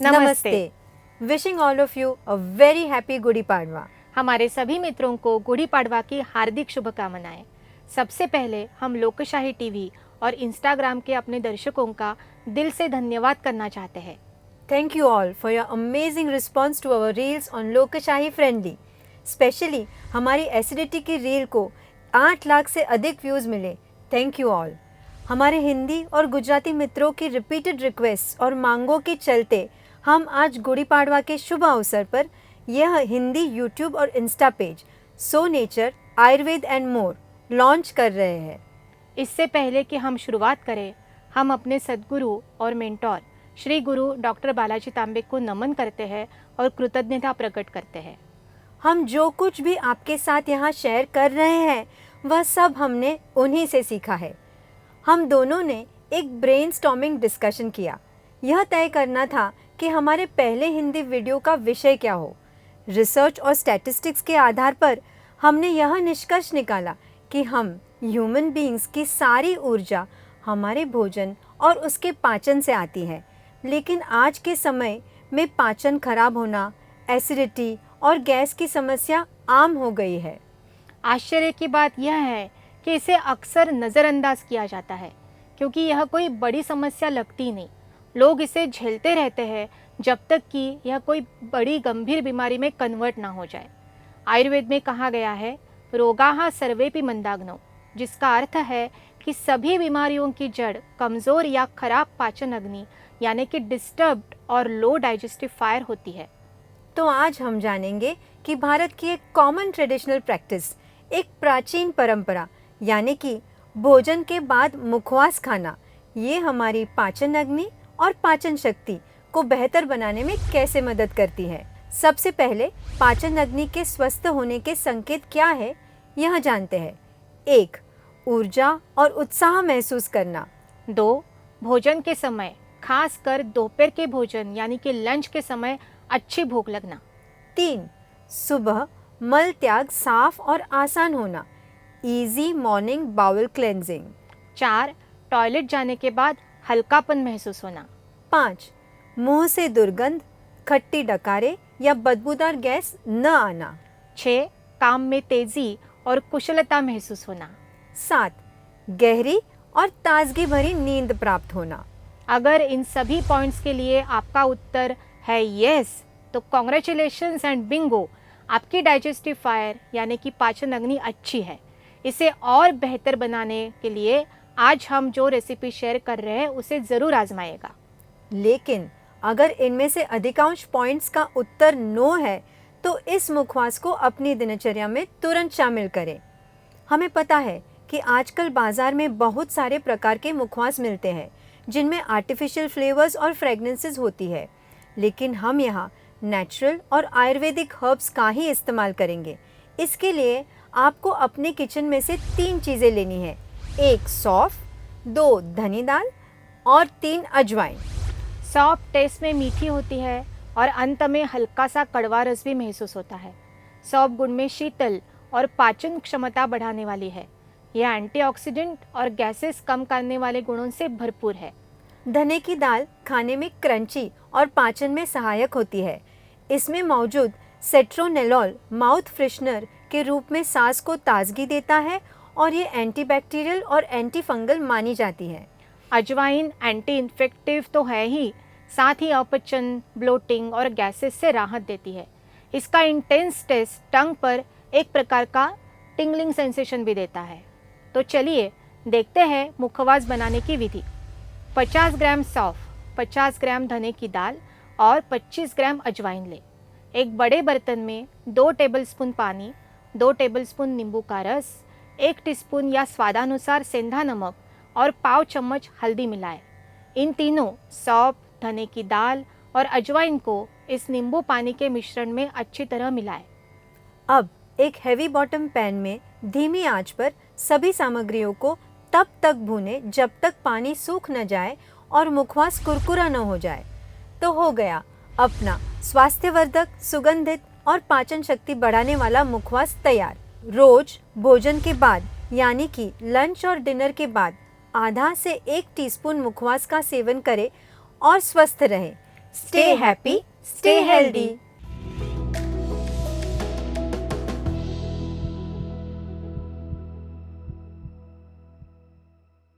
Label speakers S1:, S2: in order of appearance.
S1: नमस्ते।
S2: Wishing all of you a very happy Gudi Padwa.
S1: हमारे सभी मित्रों को गुड़ी पाड़वा की हार्दिक शुभकामनाएं। सबसे पहले हम लोकशाही टीवी और इंस्टाग्राम के अपने दर्शकों का दिल से धन्यवाद करना चाहते हैं।
S2: Thank you all for your amazing response to our reels on Lokshahi friendly. Specially हमारी एसिडिटी की रील को 8 लाख से अधिक व्यूज़ मिले। Thank you all. हमारे हिंदी और गुजराती मित्रों की रिपीटेड रिक्वेस्ट और मांगों के चलते हम आज गुड़ी पाड़वा के शुभ अवसर पर यह हिंदी यूट्यूब और Insta page so nature Ayurveda and more launch कर रहे हैं।
S1: इससे पहले कि हम शुरुआत करें, हम अपने सद्गुरु और मेंटोर श्री गुरु डॉक्टर बालाजी तांबे को नमन करते हैं और कृतज्ञता प्रकट करते हैं।
S2: हम जो कुछ भी आपके साथ यहाँ शेयर कर रहे हैं वह सब हमने उन्हीं से सीखा है। हम दोनों ने एक ब्रेनस्टॉर्मिंग डिस्कशन किया। यह तय करना था कि हमारे पहले हिंदी वीडियो का विषय क्या हो। रिसर्च और स्टैटिस्टिक्स के आधार पर हमने यह निष्कर्ष निकाला कि हम ह्यूमन बीइंग्स की सारी ऊर्जा हमारे भोजन और उसके पाचन से आती है, लेकिन आज के समय में पाचन खराब होना, एसिडिटी और गैस की समस्या आम हो गई है।
S1: आश्चर्य की बात यह है कि इसे अक्सर नज़रअंदाज किया जाता है क्योंकि यह कोई बड़ी समस्या लगती नहीं। लोग इसे झेलते रहते हैं जब तक कि यह कोई बड़ी गंभीर बीमारी में कन्वर्ट ना हो जाए। आयुर्वेद में कहा गया है रोगाः सर्वेपि मंदाग्नौ, जिसका अर्थ है कि सभी बीमारियों की जड़ कमज़ोर या खराब पाचन अग्नि यानी कि डिस्टर्ब्ड और लो डाइजेस्टिव फायर होती है।
S2: तो आज हम जानेंगे कि भारत की एक कॉमन ट्रेडिशनल प्रैक्टिस, एक प्राचीन परंपरा यानी कि भोजन के बाद मुखवास खाना, ये हमारी पाचन अग्नि और पाचन शक्ति को बेहतर बनाने में कैसे मदद करती है। सबसे पहले पाचन अग्नि के स्वस्थ होने के संकेत क्या है, यह जानते हैं। 1. ऊर्जा और उत्साह महसूस करना।
S1: 2. भोजन के समय, खासकर दोपहर के भोजन यानी कि लंच के समय अच्छी भूख लगना।
S2: 3. सुबह मल त्याग साफ और आसान होना, easy morning bowel cleansing.
S1: 4. Toilet जाने के बाद हल्कापन महसूस होना।
S2: 5. मुंह से दुर्गंध, खट्टी डकारे या बदबूदार गैस न आना।
S1: 6. काम में तेजी और कुशलता महसूस होना।
S2: 7. गहरी और ताजगी भरी नींद प्राप्त होना।
S1: अगर इन सभी पॉइंट्स के लिए आपका उत्तर है यस, तो कॉन्ग्रेचुलेशंस एंड बिंगो, आपकी डाइजेस्टिव फायर यानी कि पाचन अग्नि अच्छी है। इसे और बेहतर बनाने के लिए आज हम जो रेसिपी शेयर कर रहे हैं उसे ज़रूर आजमाइएगा।
S2: लेकिन अगर इनमें से अधिकांश पॉइंट्स का उत्तर नो है तो इस मुखवास को अपनी दिनचर्या में तुरंत शामिल करें। हमें पता है कि आजकल बाजार में बहुत सारे प्रकार के मुखवास मिलते हैं जिनमें आर्टिफिशियल फ्लेवर्स और फ्रेगनेंसेस होती है, लेकिन हम यहाँ नेचुरल और आयुर्वेदिक हर्ब्स का ही इस्तेमाल करेंगे। इसके लिए आपको अपने किचन में से 3 चीज़ें लेनी है। 1 सौंफ, 2 धनी दाल और 3 अजवाइन।
S1: सौंफ टेस्ट में मीठी होती है और अंत में हल्का सा कड़वा रस भी महसूस होता है। सौंफ गुण में शीतल और पाचन क्षमता बढ़ाने वाली है। यह एंटीऑक्सीडेंट और गैसेस कम करने वाले गुणों से भरपूर है।
S2: धने की दाल खाने में क्रंची और पाचन में सहायक होती है। इसमें मौजूद सेट्रोनेलॉल माउथ फ्रेशनर के रूप में सांस को ताजगी देता है और ये एंटीबैक्टीरियल और एंटी फंगल मानी जाती है।
S1: अजवाइन एंटी इन्फेक्टिव तो है ही, साथ ही अपचन, ब्लोटिंग और गैसेस से राहत देती है। इसका इंटेंस टेस्ट टंग पर एक प्रकार का टिंगलिंग सेंसेशन भी देता है। तो चलिए देखते हैं मुखवास बनाने की विधि। 50 ग्राम सौंफ, 50 ग्राम धने की दाल और 25 ग्राम अजवाइन लें। एक बड़े बर्तन में 2 टेबलस्पून पानी, 2 टेबलस्पून नींबू का रस, 1 टीस्पून या स्वादानुसार सेंधा नमक और पाव चम्मच हल्दी मिलाएं। इन तीनों सौंफ, धने की दाल और अजवाइन को इस नींबू पानी के मिश्रण में अच्छी तरह मिलाएं।
S2: अब एक हेवी बॉटम पैन में धीमी आंच पर सभी सामग्रियों को तब तक भूनें जब तक पानी सूख न जाए और मुखवास कुरकुरा न हो जाए। तो हो गया अपना स्वास्थ्यवर्धक, सुगंधित और पाचन शक्ति बढ़ाने वाला मुखवास तैयार। रोज भोजन के बाद यानी कि लंच और डिनर के बाद आधा से 1 टीस्पून मुखवास का सेवन करें और स्वस्थ रहें। Stay happy, stay healthy.